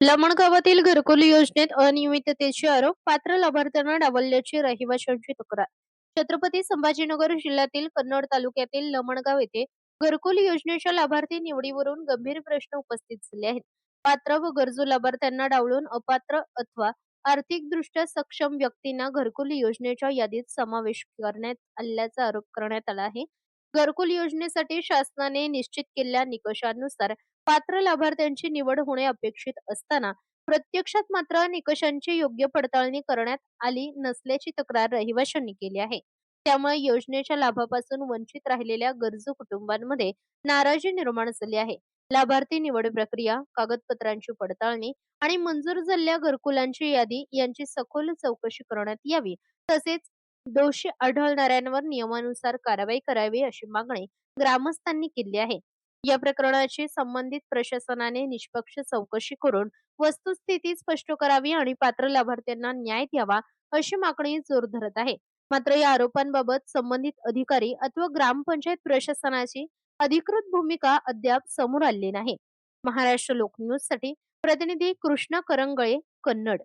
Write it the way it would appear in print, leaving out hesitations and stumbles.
लमण गावातील घरकुल योजनेत अनियमिततेचे आरोप, पात्र लाभार्थ्यांना डावलल्याची रहिवाशांची तक्रार. छत्रपती संभाजीनगर जिल्ह्यातील कन्नड तालुक्यातील लमणगाव येथे घरकुल योजनेच्या लाभार्थी निवडीवरून गंभीर प्रश्न उपस्थित झाले आहेत. पात्र व गरजू लाभार्थ्यांना डावलून अपात्र अथवा आर्थिकदृष्ट्या सक्षम व्यक्तींना घरकुल योजनेच्या यादीत समावेश करण्यात आल्याचा आरोप करण्यात आला आहे. घरकुल योजनेसाठी शासनाने निश्चित केलेल्या निकषांनुसार पात्र लाभार्थ्यांची निवड होणे अपेक्षित असताना प्रत्यक्षात मात्र निकषांची योग्य पडताळणी करण्यात आली नसल्याची तक्रार रहिवाशांनी केली आहे. त्यामुळे योजनेच्या लाभापासून वंचित राहिलेल्या गरजू कुटुंबांमध्ये नाराजी निर्माण झाली आहे. लाभार्थी निवड प्रक्रिया, कागदपत्रांची पडताळणी आणि मंजूर झालेल्या घरकुलांची यादी यांची सखोल चौकशी करण्यात यावी. तसेच दोषी आढळणाऱ्यांवर नियमानुसार कारवाई करावी अशी मागणी ग्रामस्थांनी केली आहे. या प्रकरणाची संबंधित प्रशासनाने निष्पक्ष चौकशी करून वस्तुस्थिती स्पष्ट करावी आणि पात्र लाभार्थ्यांना न्याय द्यावा अशी मागणी जोर धरत आहे. मात्र या आरोपांबाबत संबंधित अधिकारी अथवा ग्रामपंचायत प्रशासनाची अधिकृत भूमिका अद्याप समोर आली नाही. महाराष्ट्र लोक न्यूज साठी प्रतिनिधी कृष्णा करंगळे, कन्नड.